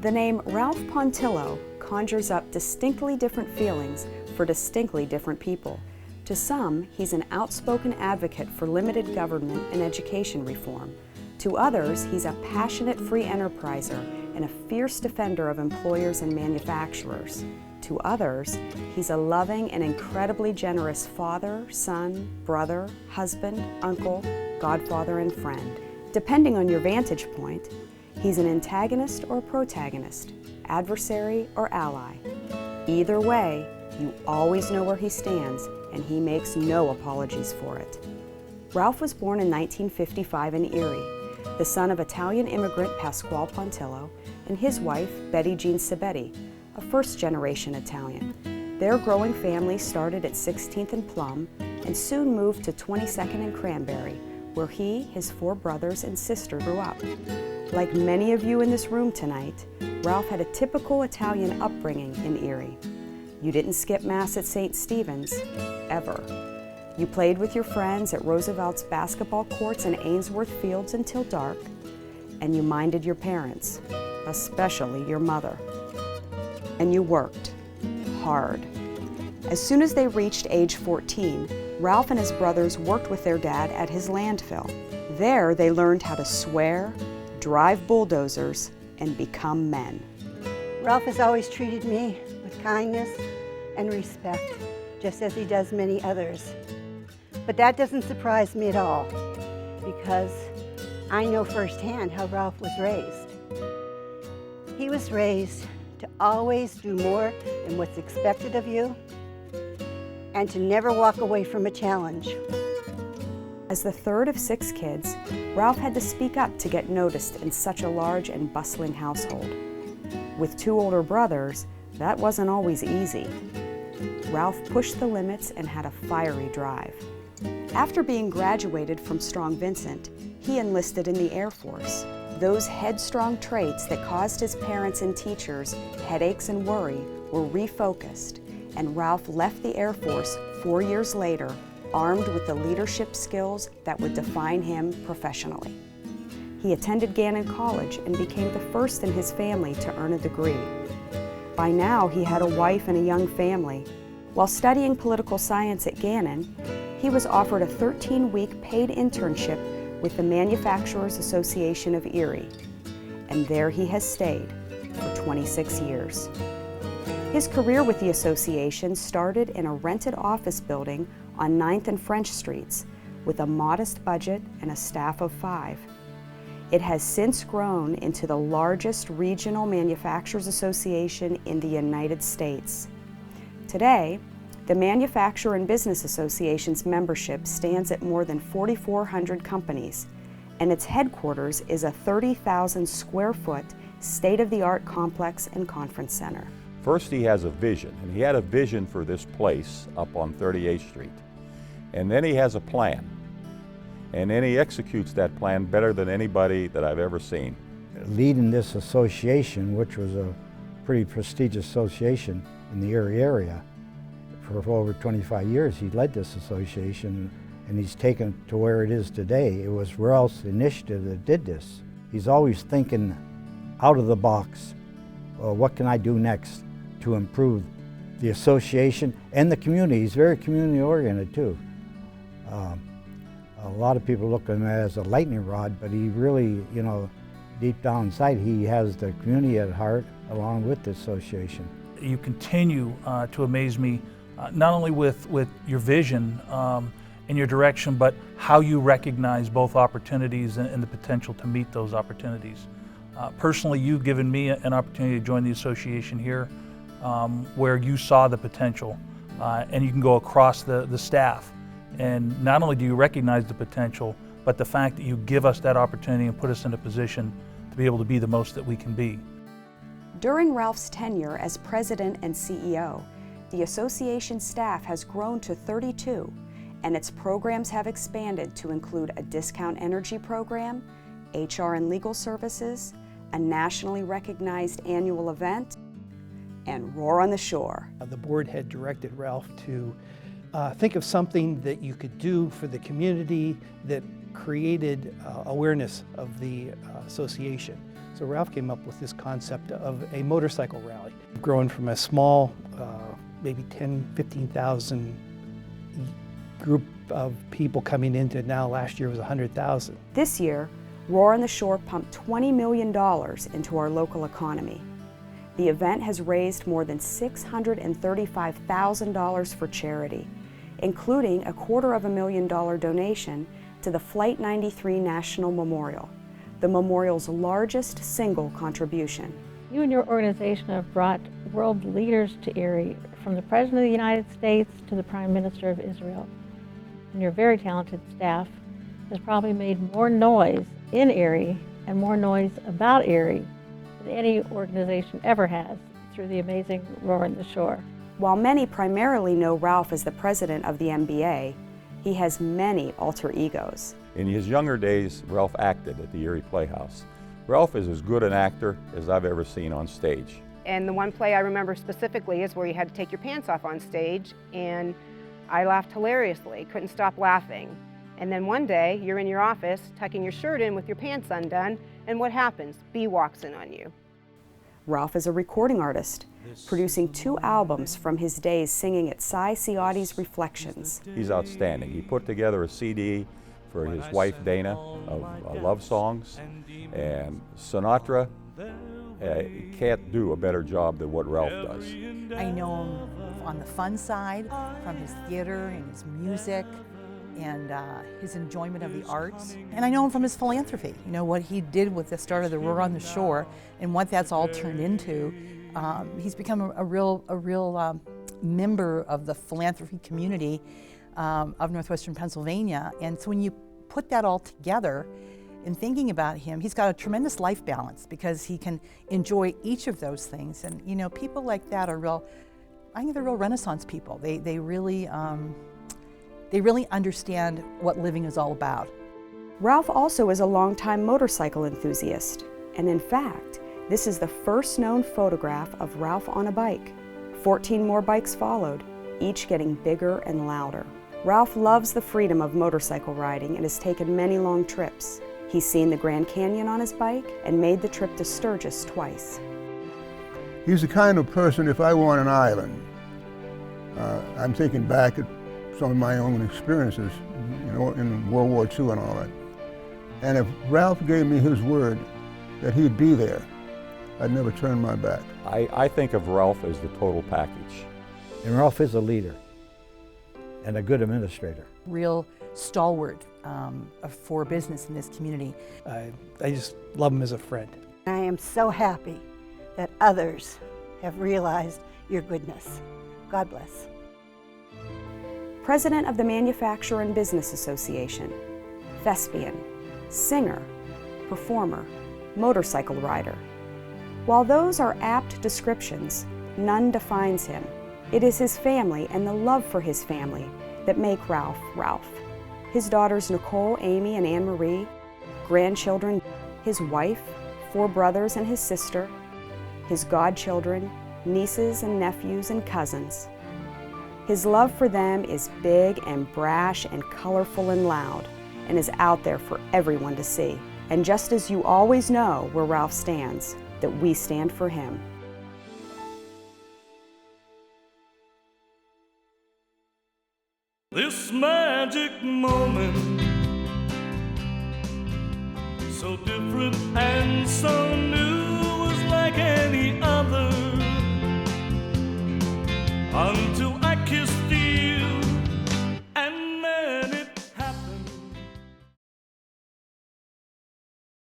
The name RalphPontillo conjures up distinctly different feelings for distinctly different people. To some, he's an outspoken advocate for limited government and education reform. To others, he's a passionate free enterpriser and a fierce defender of employers and manufacturers. To others, he's a loving and incredibly generous father, son, brother, husband, uncle, godfather, and friend. Depending on your vantage point, he's an antagonist or protagonist, adversary or ally. Either way, you always know where he stands, and he makes no apologies for it. Ralph was born in 1955 in Erie, the son of Italian immigrant Pasquale Pontillo and his wife, Betty Jean Sabetti, a first-generation Italian. Their growing family started at 16th and Plum and soon moved to 22nd and Cranberry, where he, his 4 brothers, and sister grew up. Like many of you in this room tonight, Ralph had a typical Italian upbringing in Erie. You didn't skip Mass at St. Stephen's, ever. You played with your friends at Roosevelt's basketball courts and Ainsworth Fields until dark, and you minded your parents, especially your mother. And you worked hard. As soon as they reached age 14, Ralph and his brothers worked with their dad at his landfill. There, they learned how to swear, drive bulldozers, and become men. Ralph has always treated me with kindness and respect, just as he does many others. But that doesn't surprise me at all, because I know firsthand how Ralph was raised. He was raised to always do more than what's expected of you, and to never walk away from a challenge. As the third of 6 kids, Ralph had to speak up to get noticed in such a large and bustling household. With 2 older brothers, that wasn't always easy. Ralph pushed the limits and had a fiery drive. After being graduated from Strong Vincent, he enlisted in the Air Force. Those headstrong traits that caused his parents and teachers headaches and worry were refocused, and Ralph left the Air Force 4 years later, armed with the leadership skills that would define him professionally. He attended Gannon College and became the first in his family to earn a degree. By now, he had a wife and a young family. While studying political science at Gannon, he was offered a 13-week paid internship with the Manufacturers Association of Erie, and there he has stayed for 26 years. His career with the association started in a rented office building on 9th and French Streets with a modest budget and a staff of 5. It has since grown into the largest regional manufacturers association in the United States. Today, the Manufacturer and Business Association's membership stands at more than 4,400 companies, and its headquarters is a 30,000 square foot state-of-the-art complex and conference center. First, he has a vision, and he had a vision for this place up on 38th Street. And then he has a plan. And then he executes that plan better than anybody that I've ever seen. Leading this association, which was a pretty prestigious association in the Erie area, for over 25 years he led this association, and he's taken it to where it is today. It was Ralph's initiative that did this. He's always thinking out of the box. What can I do next to improve the association and the community? He's very community oriented too. A lot of people look at him as a lightning rod, but he really, deep down inside, he has the community at heart along with the association. You continue to amaze me, not only with your vision and your direction, but how you recognize both opportunities and the potential to meet those opportunities. Personally, you've given me an opportunity to join the association here, where you saw the potential, and you can go across the staff. And not only do you recognize the potential, but the fact that you give us that opportunity and put us in a position to be able to be the most that we can be. During Ralph's tenure as president and CEO, the association staff has grown to 32, and its programs have expanded to include a discount energy program, HR and legal services, a nationally recognized annual event, and Roar on the Shore. The board had directed Ralph to think of something that you could do for the community that created awareness of the association. So Ralph came up with this concept of a motorcycle rally, growing from a small, maybe 10, 15,000 group of people coming into now last year was 100,000. This year, Roar on the Shore pumped $20 million into our local economy. The event has raised more than $635,000 for charity, including a $250,000 donation to the Flight 93 National Memorial, the memorial's largest single contribution. You and your organization have brought world leaders to Erie, from the President of the United States to the Prime Minister of Israel. And your very talented staff has probably made more noise in Erie and more noise about Erie than any organization ever has through the amazing Roar on the Shore. While many primarily know Ralph as the president of the MBA, he has many alter egos. In his younger days, Ralph acted at the Erie Playhouse. Ralph is as good an actor as I've ever seen on stage. And the one play I remember specifically is where you had to take your pants off on stage, and I laughed hilariously, couldn't stop laughing. And then one day, you're in your office, tucking your shirt in with your pants undone, and what happens? B walks in on you. Ralph is a recording artist, producing 2 albums from his days singing at Cy Ciotti's Reflections. He's outstanding. He put together a CD for his wife Dana of love songs, and Sinatra can't do a better job than what Ralph does. I know him on the fun side, from his theater and his music and his enjoyment of the arts. And I know him from his philanthropy. You know, what he did with the start of the Roar on the Shore and what that's all turned into. He's become a real member of the philanthropy community of Northwestern Pennsylvania. And so when you put that all together and thinking about him, he's got a tremendous life balance because he can enjoy each of those things. And you know, people like that are I think they're real Renaissance people. They really understand what living is all about. Ralph also is a longtime motorcycle enthusiast, and in fact, this is the first known photograph of Ralph on a bike. 14 more bikes followed, each getting bigger and louder. Ralph loves the freedom of motorcycle riding and has taken many long trips. He's seen the Grand Canyon on his bike and made the trip to Sturgis twice. He's the kind of person, if I were on an island, I'm thinking back at some of my own experiences, you know, in World War II and all that. And if Ralph gave me his word that he'd be there, I'd never turn my back. I think of Ralph as the total package. And Ralph is a leader and a good administrator. Real stalwart for business in this community. I just love him as a friend. I am so happy that others have realized your goodness. God bless. President of the Manufacturer and Business Association, thespian, singer, performer, motorcycle rider. While those are apt descriptions, none defines him. It is his family and the love for his family that make Ralph, Ralph. His daughters Nicole, Amy, and Anne-Marie, grandchildren, his wife, 4 brothers and his sister, his godchildren, nieces and nephews and cousins. His love for them is big and brash and colorful and loud, and is out there for everyone to see. And just as you always know where Ralph stands, that we stand for him. This magic moment, so different and so new, was like any other.